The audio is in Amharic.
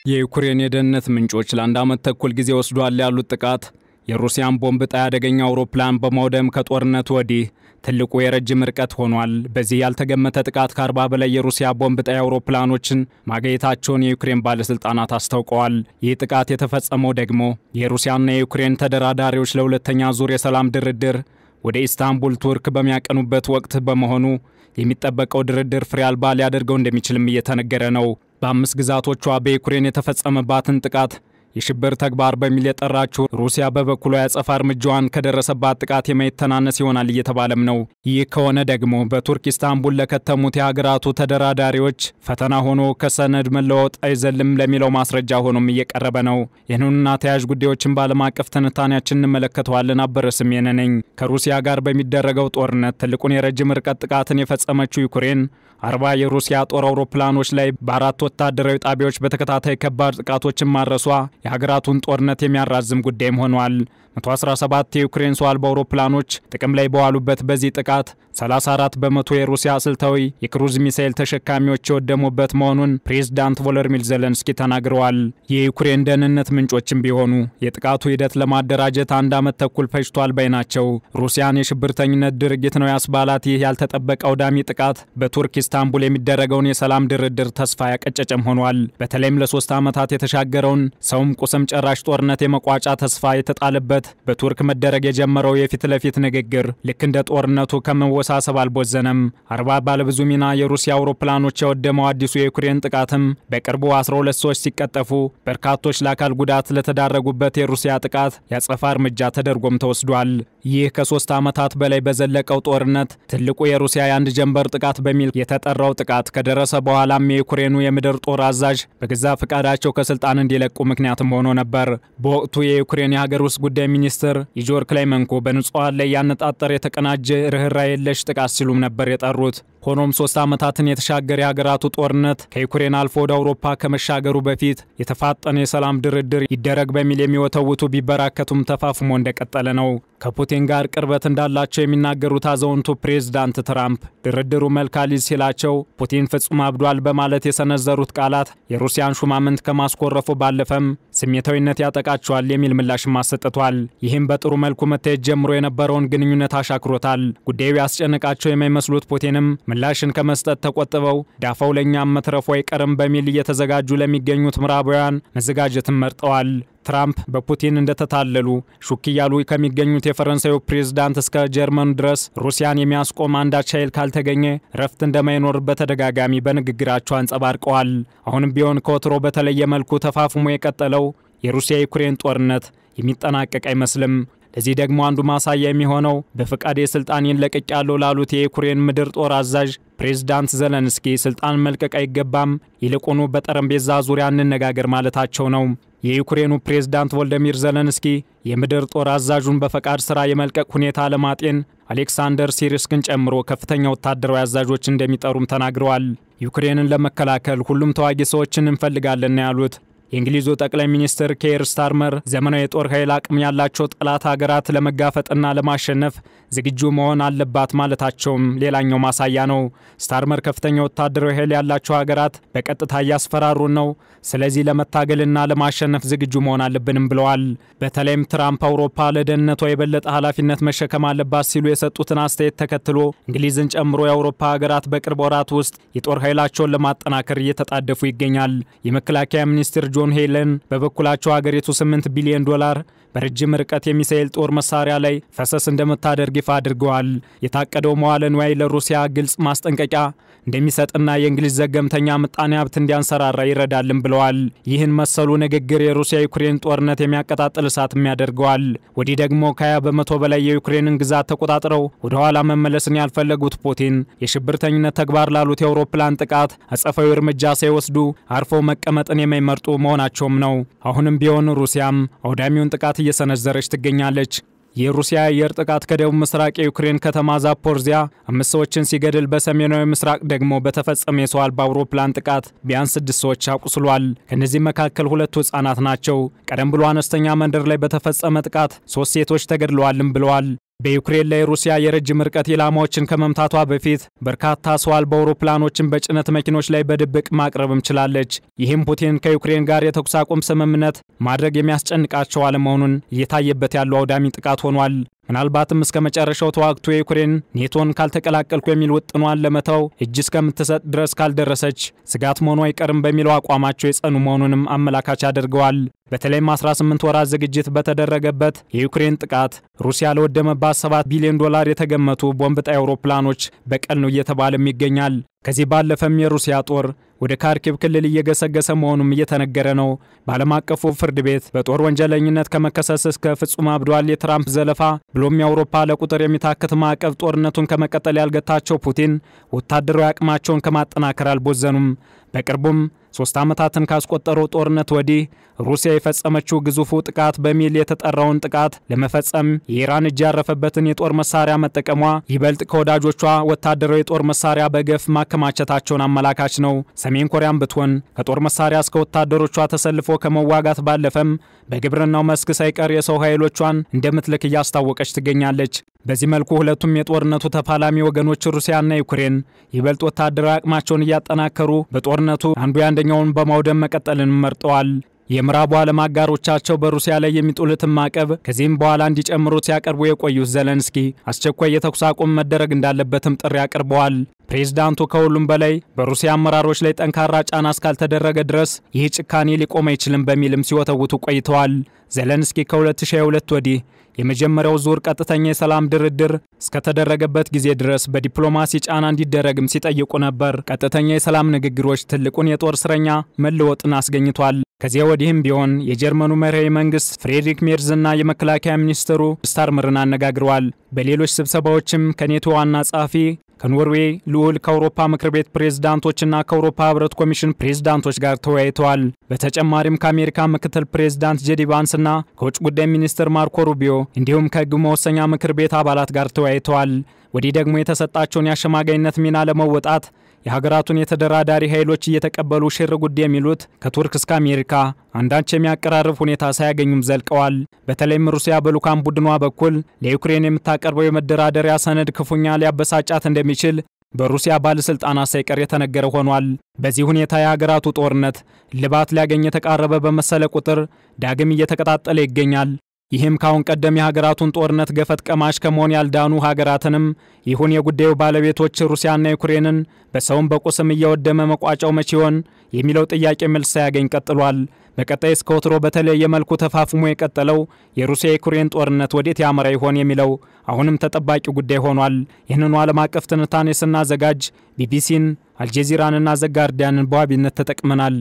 የዩክሬን የደህንነት ምንጮች ለአንድ ዓመት ተኩል ጊዜ ወስዷል ያሉት ጥቃት የሩሲያን ቦምብ ጣይ አደገኛ አውሮፕላን በማውደም ከጦርነቱ ወዲህ ትልቁ የረጅም ርቀት ሆኗል። በዚህ ያልተገመተ ጥቃት ከ40 በላይ የሩሲያ ቦምብ ጣይ አውሮፕላኖችን ማግኘታቸውን የዩክሬን ባለስልጣናት አስታውቀዋል። ይህ ጥቃት የተፈጸመው ደግሞ የሩሲያና የዩክሬን ተደራዳሪዎች ለሁለተኛ ዙር የሰላም ድርድር ወደ ኢስታንቡል ቱርክ በሚያቀኑበት ወቅት በመሆኑ የሚጠበቀው ድርድር ፍሬ አልባ ሊያደርገው እንደሚችልም እየተነገረ ነው። በአምስት ግዛቶቿ በዩክሬን የተፈጸመባትን ጥቃት የሽብር ተግባር በሚል የጠራችው ሩሲያ በበኩሏ ያጸፋ እርምጃዋን ከደረሰባት ጥቃት የማይተናነስ ይሆናል እየተባለም ነው። ይህ ከሆነ ደግሞ በቱርክ ኢስታንቡል ለከተሙት የሀገራቱ ተደራዳሪዎች ፈተና ሆኖ ከሰነድ መለወጥ አይዘልም ለሚለው ማስረጃ ሆኖም እየቀረበ ነው። ይህንንና ተያያዥ ጉዳዮችን በዓለም አቀፍ ትንታኔያችን እንመለከተዋለን። አበረ ስሜነ ነኝ። ከሩሲያ ጋር በሚደረገው ጦርነት ትልቁን የረጅም ርቀት ጥቃትን የፈጸመችው ዩክሬን 40 የሩሲያ ጦር አውሮፕላኖች ላይ በአራት ወታደራዊ ጣቢያዎች በተከታታይ ከባድ ጥቃቶችን ማድረሷ የሀገራቱን ጦርነት የሚያራዝም ጉዳይም ሆኗል። 117 የዩክሬን ሰው አልባ አውሮፕላኖች ጥቅም ላይ በዋሉበት በዚህ ጥቃት 34 በመቶ የሩሲያ ስልታዊ የክሩዝ ሚሳኤል ተሸካሚዎች የወደሙበት መሆኑን ፕሬዝዳንት ቮሎዲሚር ዜሌንስኪ ተናግረዋል። የዩክሬን ደህንነት ምንጮችም ቢሆኑ የጥቃቱ ሂደት ለማደራጀት አንድ ዓመት ተኩል ፈጅቷል ባይ ናቸው። ሩሲያን የሽብርተኝነት ድርጊት ነው ያስባላት ይህ ያልተጠበቀ አውዳሚ ጥቃት በቱርክ ኢስታንቡል የሚደረገውን የሰላም ድርድር ተስፋ ያቀጨጨም ሆኗል። በተለይም ለ3 ዓመታት የተሻገረውን ሰውም ቁስም ጨራሽ ጦርነት የመቋጫ ተስፋ የተጣለበት በቱርክ መደረግ የጀመረው የፊት ለፊት ንግግር ልክ እንደ ጦርነቱ ከመወሳሰብ አልቦዘነም። 40 ባለብዙ ሚና የሩሲያ አውሮፕላኖች የወደመው አዲሱ የዩክሬን ጥቃትም በቅርቡ 12 ሰዎች ሲቀጠፉ በርካቶች ለአካል ጉዳት ለተዳረጉበት የሩሲያ ጥቃት ያጸፋ እርምጃ ተደርጎም ተወስዷል። ይህ ከ3 ዓመታት በላይ በዘለቀው ጦርነት ትልቁ የሩሲያ የአንድ ጀንበር ጥቃት በሚል የተጠራው ጥቃት ከደረሰ በኋላም የዩክሬኑ የምድር ጦር አዛዥ በገዛ ፈቃዳቸው ከስልጣን እንዲለቁ ምክንያትም ሆኖ ነበር። በወቅቱ የዩክሬን የሀገር ውስጥ ጉዳይ ሚኒስትር ኢጎር ክላይመንኮ በንጹሃን ላይ ያነጣጠረ የተቀናጀ ርህራሄ የለሽ ጥቃት ሲሉም ነበር የጠሩት። ሆኖም 3 ዓመታትን የተሻገረ የሀገራቱ ጦርነት ከዩክሬን አልፎ ወደ አውሮፓ ከመሻገሩ በፊት የተፋጠነ የሰላም ድርድር ይደረግ በሚል የሚወተውቱ ቢበራከቱም ተፋፍሞ እንደቀጠለ ነው። ከፑቲን ጋር ቅርበት እንዳላቸው የሚናገሩት አዛውንቱ ፕሬዝዳንት ትራምፕ ድርድሩ መልካሊዝ ሲላቸው ፑቲን ፍጹም አብዷል በማለት የሰነዘሩት ቃላት የሩሲያን ሹማምንት ከማስኮረፉ ባለፈም ስሜታዊነት ያጠቃቸዋል የሚል ምላሽም አሰጥቷል። ይህም በጥሩ መልኩ መታየት ጀምሮ የነበረውን ግንኙነት አሻክሮታል። ጉዳዩ ያስጨነቃቸው የማይመስሉት ፑቲንም ምላሽን ከመስጠት ተቆጥበው ዳፋው ለኛም መትረፉ አይቀርም በሚል እየተዘጋጁ ለሚገኙት ምዕራባውያን መዘጋጀትን መርጠዋል። ትራምፕ በፑቲን እንደተታለሉ ሹክ ያሉ ከሚገኙት የፈረንሳዩ ፕሬዝዳንት እስከ ጀርመኑ ድረስ ሩሲያን የሚያስቆም አንዳች ኃይል ካልተገኘ ረፍት እንደማይኖር በተደጋጋሚ በንግግራቸው አንጸባርቀዋል። አሁንም ቢሆን ከወትሮ በተለየ መልኩ ተፋፍሞ የቀጠለው የሩሲያ ዩክሬን ጦርነት የሚጠናቀቅ አይመስልም። ለዚህ ደግሞ አንዱ ማሳያ የሚሆነው በፍቃድ ስልጣኔን ለቀቅያለሁ ላሉት የዩክሬን ምድር ጦር አዛዥ ፕሬዝዳንት ዜሌንስኪ ስልጣን መልቀቅ አይገባም ይልቁኑ በጠረጴዛ ዙሪያ እንነጋገር ማለታቸው ነው። የዩክሬኑ ፕሬዝዳንት ቮሎዲሚር ዜሌንስኪ የምድር ጦር አዛዡን በፍቃድ ስራ የመልቀቅ ሁኔታ ለማጤን አሌክሳንደር ሲርስክን ጨምሮ ከፍተኛ ወታደራዊ አዛዦች እንደሚጠሩም ተናግረዋል። ዩክሬንን ለመከላከል ሁሉም ተዋጊ ሰዎችን እንፈልጋለን ያሉት የእንግሊዙ ጠቅላይ ሚኒስትር ኬር ስታርመር ዘመናዊ የጦር ኃይል አቅም ያላቸው ጠላት ሀገራት ለመጋፈጥና ለማሸነፍ ዝግጁ መሆን አለባት ማለታቸውም ሌላኛው ማሳያ ነው። ስታርመር ከፍተኛ ወታደራዊ ኃይል ያላቸው ሀገራት በቀጥታ ያስፈራሩ ነው፣ ስለዚህ ለመታገልና ለማሸነፍ ዝግጁ መሆን አለብንም ብለዋል። በተለይም ትራምፕ አውሮፓ ለደህንነቷ የበለጠ ኃላፊነት መሸከም አለባት ሲሉ የሰጡትን አስተያየት ተከትሎ እንግሊዝን ጨምሮ የአውሮፓ ሀገራት በቅርብ ወራት ውስጥ የጦር ኃይላቸውን ለማጠናከር እየተጣደፉ ይገኛል። የመከላከያ ሚኒስትር ጆን ሄለን በበኩላቸው ሀገሪቱ $8 ቢሊዮን በረጅም ርቀት የሚሳኤል ጦር መሳሪያ ላይ ፈሰስ እንደምታደርግ ይፋ አድርገዋል። የታቀደው መዋለ ንዋይ ለሩሲያ ግልጽ ማስጠንቀቂያ እንደሚሰጥና የእንግሊዝ ዘገምተኛ ምጣኔ ሀብት እንዲያንሰራራ ይረዳልም ብለዋል። ይህን መሰሉ ንግግር የሩሲያ ዩክሬን ጦርነት የሚያቀጣጥል እሳትም ያደርገዋል። ወዲህ ደግሞ ከ20 በመቶ በላይ የዩክሬንን ግዛት ተቆጣጥረው ወደ ኋላ መመለስን ያልፈለጉት ፑቲን የሽብርተኝነት ተግባር ላሉት የአውሮፕላን ጥቃት አጸፋዊ እርምጃ ሳይወስዱ አርፈው መቀመጥን የማይመርጡ መሆናቸውም ነው። አሁንም ቢሆን ሩሲያም አውዳሚውን ጥቃት እየሰነዘረች ትገኛለች። የሩሲያ የአየር ጥቃት ከደቡብ ምስራቅ የዩክሬን ከተማ ዛፖርዚያ 5 ሰዎችን ሲገድል በሰሜናዊ ምስራቅ ደግሞ በተፈጸመ የሰው አልባ አውሮፕላን ጥቃት ቢያንስ 6 ሰዎች አቁስሏል። ከነዚህ መካከል 2 ህጻናት ናቸው። ቀደም ብሎ አነስተኛ መንደር ላይ በተፈጸመ ጥቃት 3 ሴቶች ተገድለዋልም ብለዋል። በዩክሬን ላይ ሩሲያ የረጅም ርቀት ኢላማዎችን ከመምታቷ በፊት በርካታ ሰው አልባ አውሮፕላኖችን በጭነት መኪኖች ላይ በድብቅ ማቅረብም ችላለች። ይህም ፑቲን ከዩክሬን ጋር የተኩስ አቁም ስምምነት ማድረግ የሚያስጨንቃቸው አለመሆኑን እየታየበት ያለው አውዳሚ ጥቃት ሆኗል። ምናልባትም እስከ መጨረሻው ተዋግቶ የዩክሬን ኔቶን ካልተቀላቀልኩ የሚል ውጥኗን ለመተው እጅ እስከምትሰጥ ድረስ ካልደረሰች ስጋት መሆኑ አይቀርም በሚለው አቋማቸው የጸኑ መሆኑንም አመላካች አድርገዋል። በተለይም 18 ወራት ዝግጅት በተደረገበት የዩክሬን ጥቃት ሩሲያ ለወደመባት $7 ቢሊዮን የተገመቱ ቦምብ ጣይ አውሮፕላኖች በቀል ነው እየተባለም ይገኛል። ከዚህ ባለፈም የሩሲያ ጦር ወደ ካርኪቭ ክልል እየገሰገሰ መሆኑም እየተነገረ ነው። በዓለም አቀፉ ፍርድ ቤት በጦር ወንጀለኝነት ከመከሰስ እስከ ፍጹም አብዷል የትራምፕ ዘለፋ ብሎም የአውሮፓ ለቁጥር የሚታክት ማዕቀብ ጦርነቱን ከመቀጠል ያልገታቸው ፑቲን ወታደራዊ አቅማቸውን ከማጠናከር አልቦዘኑም። በቅርቡም 3 ዓመታትን ካስቆጠረው ጦርነት ወዲህ ሩሲያ የፈጸመችው ግዙፉ ጥቃት በሚል የተጠራውን ጥቃት ለመፈጸም የኢራን እጅ ያረፈበትን የጦር መሳሪያ መጠቀሟ ይበልጥ ከወዳጆቿ ወታደራዊ የጦር መሳሪያ በገፍ ማከማቸታቸውን አመላካች ነው። ሰሜን ኮሪያም ብትሆን ከጦር መሳሪያ እስከ ወታደሮቿ ተሰልፎ ከመዋጋት ባለፈም በግብርናው መስክ ሳይቀር የሰው ኃይሎቿን እንደምትልክ እያስታወቀች ትገኛለች። በዚህ መልኩ ሁለቱም የጦርነቱ ተፋላሚ ወገኖች ሩሲያና ዩክሬን ይበልጥ ወታደራዊ አቅማቸውን እያጠናከሩ በጦርነቱ አንዱ ያንደኛውን በማውደም መቀጠልን መርጠዋል። የምዕራቡ ዓለም አጋሮቻቸው በሩሲያ ላይ የሚጥሉትን ማዕቀብ ከዚህም በኋላ እንዲጨምሩት ሲያቀርቡ የቆዩት ዜሌንስኪ አስቸኳይ የተኩስ አቁም መደረግ እንዳለበትም ጥሪ አቅርበዋል። ፕሬዝዳንቱ ከሁሉም በላይ በሩሲያ አመራሮች ላይ ጠንካራ ጫና እስካልተደረገ ድረስ ይህ ጭካኔ ሊቆም አይችልም በሚልም ሲወተውቱ ቆይተዋል። ዜሌንስኪ ከ2022 ወዲህ የመጀመሪያው ዙር ቀጥተኛ የሰላም ድርድር እስከተደረገበት ጊዜ ድረስ በዲፕሎማሲ ጫና እንዲደረግም ሲጠይቁ ነበር። ቀጥተኛ የሰላም ንግግሮች ትልቁን የጦር እስረኛ መለወጥን አስገኝቷል። ከዚያ ወዲህም ቢሆን የጀርመኑ መራሄ መንግስት ፍሬድሪክ ሜርዝና የመከላከያ ሚኒስትሩ ስታርመርን አነጋግረዋል። በሌሎች ስብሰባዎችም ከኔቶ ዋና ጸሐፊ ከኖርዌይ ልዑል ከአውሮፓ ምክር ቤት ፕሬዝዳንቶችና ከአውሮፓ ህብረት ኮሚሽን ፕሬዝዳንቶች ጋር ተወያይተዋል። በተጨማሪም ከአሜሪካ ምክትል ፕሬዝዳንት ጄዲ ቫንስና ከውጭ ጉዳይ ሚኒስትር ማርኮ ሩቢዮ እንዲሁም ከህግ መወሰኛ ምክር ቤት አባላት ጋር ተወያይተዋል። ወዲህ ደግሞ የተሰጣቸውን የአሸማጋይነት ሚና ለመወጣት የሀገራቱን የተደራዳሪ ኃይሎች እየተቀበሉ ሽር ጉድ የሚሉት ከቱርክ እስከ አሜሪካ አንዳች የሚያቀራርብ ሁኔታ ሳያገኙም ዘልቀዋል። በተለይም ሩሲያ በልዑካን ቡድኗ በኩል ለዩክሬን የምታቀርበው የመደራደሪያ ሰነድ ክፉኛ ሊያበሳጫት እንደሚችል በሩሲያ ባለስልጣናት ሳይቀር የተነገረ ሆኗል። በዚህ ሁኔታ የሀገራቱ ጦርነት ልባት ሊያገኝ የተቃረበ በመሰለ ቁጥር ዳግም እየተቀጣጠለ ይገኛል። ይህም ካሁን ቀደም የሀገራቱን ጦርነት ገፈት ቀማሽ ከመሆን ያልዳኑ ሀገራትንም ይሁን የጉዳዩ ባለቤቶች ሩሲያና ዩክሬንን በሰውም በቁስም እየወደመ መቋጫው መቼ ይሆን የሚለው ጥያቄ መልስ ሳያገኝ ቀጥሏል። በቀጣይ እስከ ወትሮ በተለየ መልኩ ተፋፍሞ የቀጠለው የሩሲያ ዩክሬን ጦርነት ወዴት ያመራ ይሆን የሚለው አሁንም ተጠባቂ ጉዳይ ሆኗል። ይህንኑ ዓለም አቀፍ ትንታኔ ስናዘጋጅ ቢቢሲን፣ አልጀዚራንና ዘጋርዲያንን በዋቢነት ተጠቅመናል።